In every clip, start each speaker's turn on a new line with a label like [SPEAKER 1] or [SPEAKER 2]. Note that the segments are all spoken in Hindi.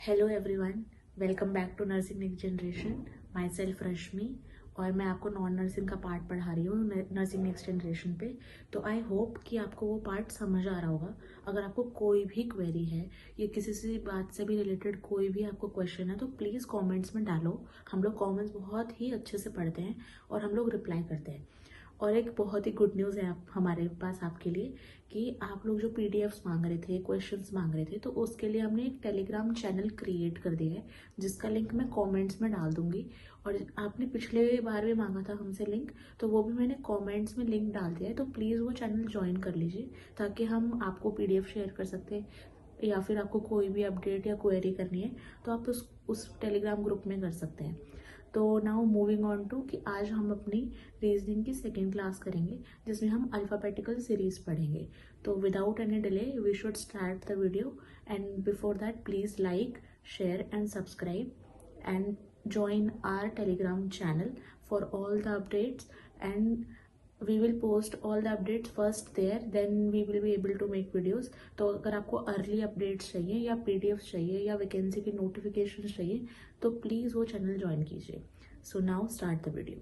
[SPEAKER 1] Hello everyone, welcome back to nursing next generation. Myself Rashmi और मैं आपको नॉन नर्सिंग का पार्ट पढ़ा रही हूँ नर्सिंग नेक्स्ट जनरेशन पे। तो आई होप कि आपको वो पार्ट समझ आ रहा होगा। अगर आपको कोई भी क्वेरी है या किसी से बात से भी रिलेटेड कोई भी आपको क्वेश्चन है तो प्लीज़ कमेंट्स में डालो। हम लोग कमेंट्स बहुत ही अच्छे से पढ़ते हैं और हम लोग रिप्लाई करते हैं। और एक बहुत ही गुड न्यूज़ है आप हमारे पास आपके लिए कि आप लोग जो पीडीएफ्स मांग रहे थे, क्वेश्चंस मांग रहे थे, तो उसके लिए हमने एक टेलीग्राम चैनल क्रिएट कर दिया है जिसका लिंक मैं कमेंट्स में डाल दूंगी। और आपने पिछले बार भी मांगा था हमसे लिंक, तो वो भी मैंने कमेंट्स में लिंक डाल दिया है। तो प्लीज़ वो चैनल ज्वाइन कर लीजिए ताकि हम आपको पीडीएफ शेयर कर सकते हैं या फिर आपको कोई भी अपडेट या क्वेरी करनी है तो आप उस टेलीग्राम ग्रुप में कर सकते हैं। तो नाउ मूविंग ऑन टू कि आज हम अपनी रीजनिंग की सेकेंड क्लास करेंगे जिसमें हम अल्फ़ाबेटिकल सीरीज पढ़ेंगे। तो without any delay we should start the video and before that please like, share and subscribe and join our telegram channel for all the updates, and we will post all the updates first there, then we will be able to make videos. तो अगर आपको अर्ली अपडेट्स चाहिए या पीडीएफ चाहिए या वैकेंसी की नोटिफिकेशन चाहिए तो प्लीज़ वो चैनल ज्वाइन कीजिए। So now start the video.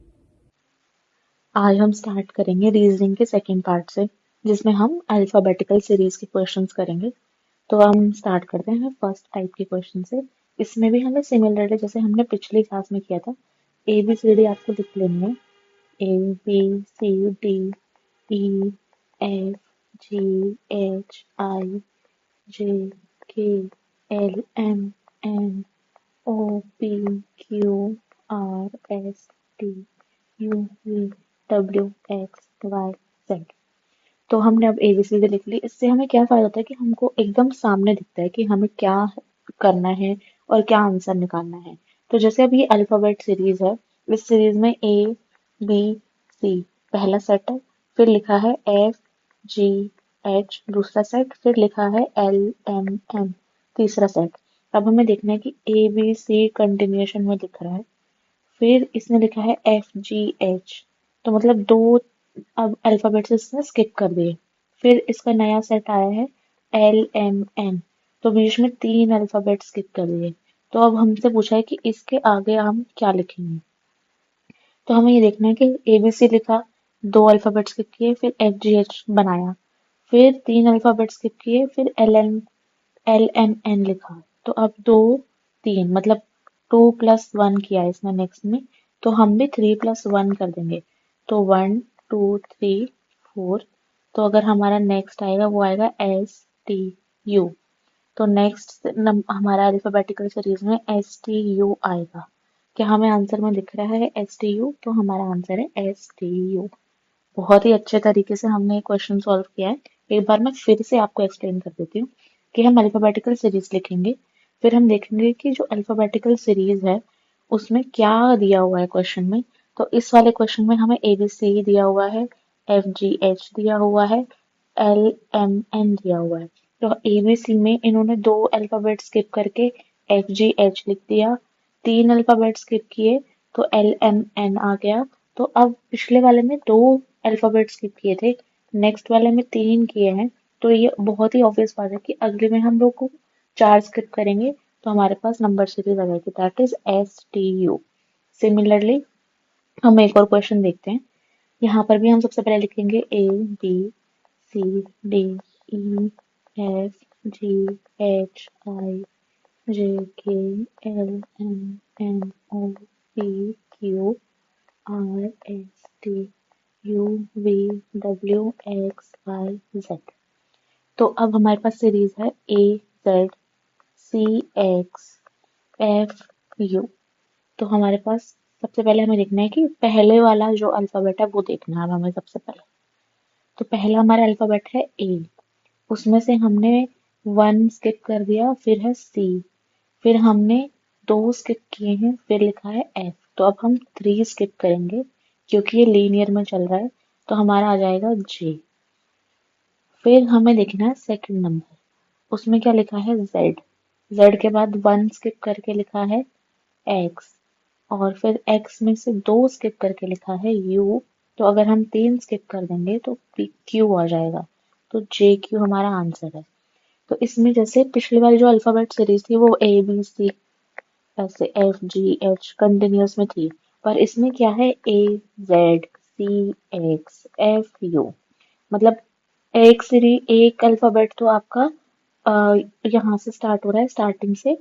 [SPEAKER 2] आज हम स्टार्ट करेंगे रीजनिंग के सेकंड पार्ट से जिसमें हम अल्फाबेटिकल सीरीज के क्वेश्चंस करेंगे। तो हम स्टार्ट करते हैं फर्स्ट टाइप के क्वेश्चन से। इसमें भी हमें सिमिलरली जैसे हमने पिछली क्लास में किया था, ए बी सी डी आपको लिख लेनी है। A B C D E F G H I J K L M N O P Q R S T U V W X Y Z. तो हमने अब एबीसीडी लिख ली। इससे हमें क्या फायदा होता है कि हमको एकदम सामने दिखता है कि हमें क्या करना है और क्या आंसर निकालना है। तो जैसे अब ये अल्फाबेट सीरीज है, इस सीरीज में ए बी सी पहला सेट है, फिर लिखा है एफ जी एच दूसरा सेट, फिर लिखा है एल एम एन तीसरा सेट। अब हमें देखना है कि ए बी सी कंटिन्यूएशन में लिख रहा है, फिर इसने लिखा है एफ जी एच, तो मतलब दो अब अल्फाबेट्स इसने स्किप कर दिए। फिर इसका नया सेट आया है एल एम एन, तो बीच में तीन अल्फाबेट स्किप कर दिए। तो अब हमसे पूछा है कि इसके आगे हम क्या लिखेंगे। तो हमें ये देखना है कि ए बी सी लिखा, दो अल्फाबेट स्किप किए, फिर एफ जी एच बनाया, फिर तीन अल्फाबेट स्किप किए, फिर एल एम एन लिखा। तो अब दो तीन मतलब 2+1 किया है इसने नेक्स्ट में, तो हम भी 3+1 कर देंगे। तो 1 2 3 4। तो अगर हमारा नेक्स्ट आएगा वो आएगा STU। तो नेक्स्ट हमारा अल्फाबेटिकल सीरीज में STU आएगा। क्या हमें आंसर में दिख रहा है STU? तो हमारा आंसर है STU। बहुत ही अच्छे तरीके से हमने ये क्वेश्चन सॉल्व किया है। एक बार मैं फिर से आपको एक्सप्लेन कर देती हूँ कि हम अल्फाबेटिकल सीरीज लिखेंगे, फिर हम देखेंगे कि जो अल्फाबेटिकल सीरीज है उसमें क्या दिया हुआ है क्वेश्चन में। तो इस वाले क्वेश्चन में हमें ABC दिया हुआ है, FGH दिया हुआ है, LMN दिया हुआ है। तो ABC में इन्होंने दो अल्फाबेट स्किप करके FGH लिख दिया, तीन अल्फाबेट स्किप किए तो LMN आ गया। तो अब पिछले वाले में दो अल्फाबेट स्किप किए थे, नेक्स्ट वाले में तीन किए हैं, तो ये बहुत ही ऑब्वियस बात है कि अगले में हम लोग को चार स्किप करेंगे तो हमारे पास नंबर सीरीज आ जाएगी, दैट इज STU। सिमिलरली हम एक और क्वेश्चन देखते हैं। यहाँ पर भी हम सबसे पहले लिखेंगे ABCDE F G H I JKLMNOPQRSTUVWXYZ। तो अब हमारे पास सीरीज है AZCXFU। तो हमारे पास सबसे पहले हमें देखना है कि पहले वाला जो अल्फाबेट है वो देखना है हमें सबसे पहले। तो पहला हमारा अल्फाबेट है ए, उसमें से हमने 1 स्किप कर दिया, फिर है सी, फिर हमने दो स्किप किए हैं, फिर लिखा है एफ। तो अब हम 3 स्किप करेंगे क्योंकि ये लीनियर में चल रहा है, तो हमारा आ जाएगा जे। फिर हमें देखना है सेकंड नंबर, उसमें क्या लिखा है जेड, जेड के बाद 1 स्किप करके लिखा है एक्स, और फिर एक्स में से दो स्किप करके लिखा है यू। तो अगर हम तीन स्किप कर देंगे तो क्यू आ जाएगा। तो जे क्यू हमारा आंसर है। तो इसमें जैसे पिछली वाली जो अल्फाबेट सीरीज थी वो ABC, ऐसे FGH कंटिन्यूअस में थी, पर इसमें क्या है AZCX FU, मतलब एक अल्फाबेट तो आपका अ, यहाँ से स्टार्ट हो रहा है स्टार्टिंग से,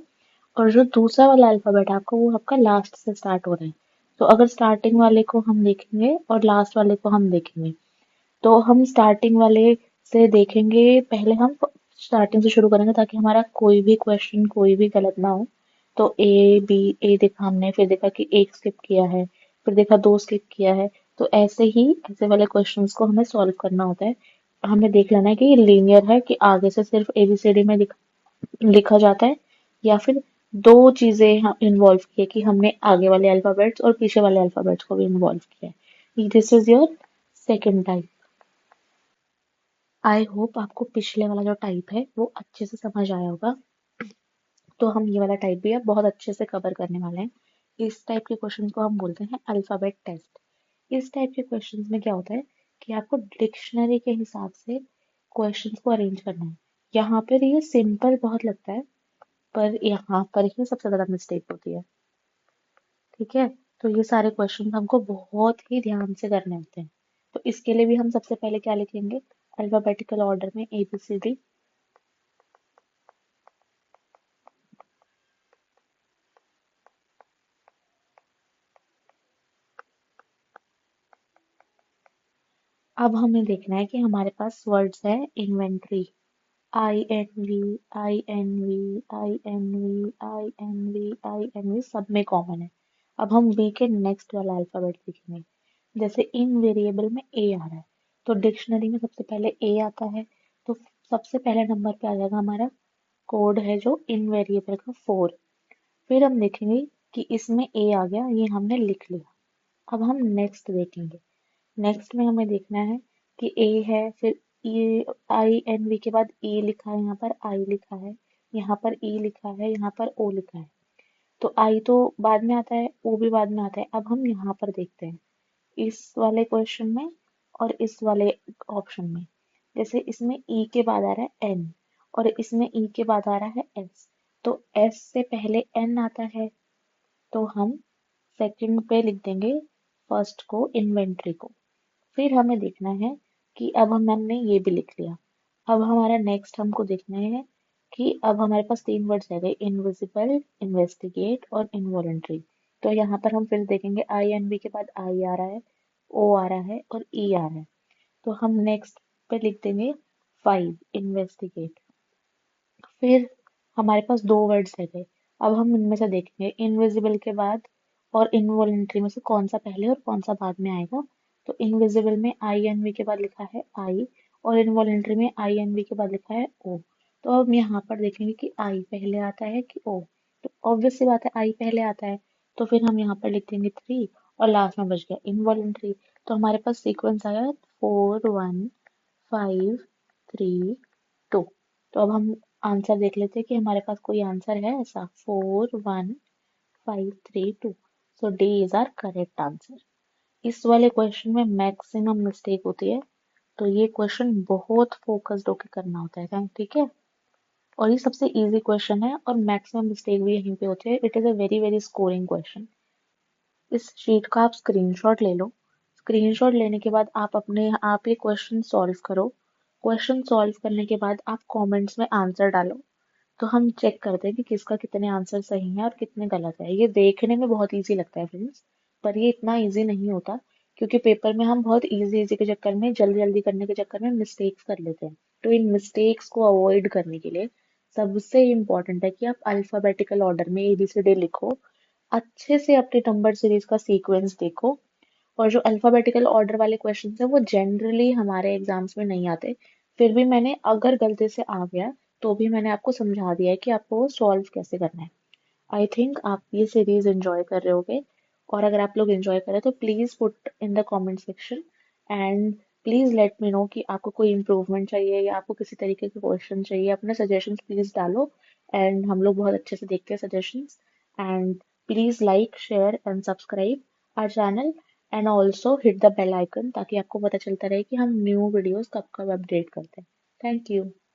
[SPEAKER 2] और जो दूसरा वाला अल्फाबेट है आपका वो आपका लास्ट से स्टार्ट हो रहा है। तो अगर स्टार्टिंग वाले को हम देखेंगे और लास्ट वाले को हम देखेंगे, तो हम स्टार्टिंग वाले से देखेंगे, पहले हम स्टार्टिंग से शुरू करेंगे ताकि हमारा कोई भी क्वेश्चन कोई भी गलत ना हो। तो ए देखा हमने, फिर देखा कि एक स्किप किया है, फिर देखा दो स्किप किया है। तो ऐसे ही ऐसे वाले क्वेश्चंस को हमें सॉल्व करना होता है। हमें देख लेना है कि ये लीनियर है कि आगे से सिर्फ ABCD में लिखा जाता है, या फिर दो चीजें इन्वॉल्व की है कि हमने आगे वाले अल्फाबेट्स और पीछे वाले अल्फाबेट्स को भी इन्वॉल्व किया है। This is your second type. I hope आपको पिछले वाला जो टाइप है वो अच्छे से समझ आया होगा। तो हम ये वाला टाइप भी अब बहुत अच्छे से कवर करने वाले हैं। इस टाइप के क्वेश्चन को हम बोलते हैं अल्फाबेट टेस्ट। इस टाइप के क्वेश्चन में क्या होता है कि आपको डिक्शनरी के हिसाब से क्वेश्चन को अरेंज करना है। यहाँ पर ये सिंपल बहुत लगता है, पर यहाँ पर ही सबसे ज्यादा मिस्टेक होती है। ठीक है, तो ये सारे क्वेश्चन हमको बहुत ही ध्यान से करने होते हैं। तो इसके लिए भी हम सबसे पहले क्या लिखेंगे, अल्फाबेटिकल ऑर्डर में ABCD। अब हमें देखना है कि हमारे पास वर्ड्स है इन्वेंट्री, INV सब में कॉमन है। अब हम V के नेक्स्ट वाला अल्फाबेट लिखेंगे। जैसे इन वेरिएबल में A आ रहा है, तो डिक्शनरी में सबसे पहले A आता है, तो सबसे पहले नंबर पे आ जाएगा हमारा कोड है जो इन वेरिएबल का 4। फिर हम देखेंगे कि इसमें A आ गया, ये हमने लिख लिया। अब हम नेक्स्ट देखेंगे। नेक्स्ट में हमें देखना है कि ए है, फिर INV के बाद ए लिखा है, यहाँ पर आई लिखा है, यहाँ पर ई लिखा है, यहाँ पर ओ लिखा है। तो आई तो बाद में आता है, ओ भी बाद में आता है। अब हम यहाँ पर देखते हैं इस वाले क्वेश्चन में और इस वाले ऑप्शन में। जैसे इसमें ई के बाद आ रहा है एन, और इसमें ई के बाद आ रहा है एस। तो एस से पहले एन आता है, तो हम सेकंड पे लिख देंगे फर्स्ट को, इन्वेंट्री को। फिर हमें देखना है कि अब हमने ये भी लिख लिया। अब हमारा नेक्स्ट हमको देखना है कि अब हमारे पास तीन वर्ड्स रह गए, इनविजिबल, इन्वेस्टिगेट और इनवॉलंटरी। तो यहाँ पर हम फिर देखेंगे INV के बाद आई आ रहा है, ओ आ रहा है और ई आ रहा है। तो हम नेक्स्ट पे लिख देंगे 5 इन्वेस्टिगेट। फिर हमारे पास दो वर्ड्स रह गए। अब हम इनमें से देखेंगे इनविजिबल के बाद और इनवॉलंटरी में से कौन सा पहले और कौन सा बाद में आएगा। तो इनविजिबल में INV के बाद लिखा है आई, और इनवॉलंटरी में INV के बाद लिखा है ओ। तो अब यहाँ पर देखेंगे कि आई पहले आता है कि ओ। तो ऑब्वियस सी बात है आई पहले आता है, तो फिर हम यहाँ पर लिख देंगे 3, और लास्ट में बच गया इनवॉलंटरी। तो हमारे पास सीक्वेंस आया 4 1 5 3 2। तो अब हम आंसर देख लेते हैं कि हमारे पास कोई आंसर है ऐसा, 4 1 5 3 2। So D is our correct answer. इस वाले क्वेश्चन में मैक्सिमम मिस्टेक होती है, तो ये क्वेश्चन बहुत फोकस्ड होकर करना होता है, ठीक है। और ये सबसे इजी क्वेश्चन है और मैक्सिमम मिस्टेक भी यहीं पे होती है। It is a very very scoring question. इस शीट का आप स्क्रीनशॉट ले लो। स्क्रीनशॉट लेने के बाद आप ये क्वेश्चन सॉल्व करो। क्वेश्चन सॉल्व करने के बाद आप कमेंट्स में आंसर डालो, तो हम चेक करते हैं कि किसका कितने आंसर सही है और कितने गलत है। ये देखने में बहुत इजी लगता है फ्रेंड्स, पर ये इतना इजी नहीं होता, क्योंकि पेपर में हम बहुत इजी इजी के चक्कर में, जल्दी जल्दी करने के चक्कर में मिस्टेक्स कर लेते हैं। तो इन मिस्टेक्स को अवॉइड करने के लिए सबसे इम्पोर्टेंट है कि आप अल्फाबेटिकल ऑर्डर में ABCD लिखो, अच्छे से अपनी नंबर सीरीज का सीक्वेंस देखो। और जो अल्फाबेटिकल ऑर्डर वाले क्वेश्चन है वो जनरली हमारे एग्जाम्स में नहीं आते, फिर भी मैंने अगर गलती से आ गया तो भी मैंने आपको समझा दिया है कि आपको वो सॉल्व कैसे करना है। आई थिंक आप ये सीरीज एंजॉय कर रहे होगे, और अगर आप लोग एंजॉय करें तो please put in the comment section, and please let me know कि आपको कोई इम्प्रूवमेंट चाहिए या आपको किसी तरीके के क्वेश्चन चाहिए। अपने सजेशंस प्लीज डालो, एंड हम लोग बहुत अच्छे से देखते हैं suggestions. And please like share and subscribe our channel, and also hit the bell icon ताकि आपको पता चलता रहे कि हम न्यू वीडियोस कब कब अपडेट करते हैं। Thank you.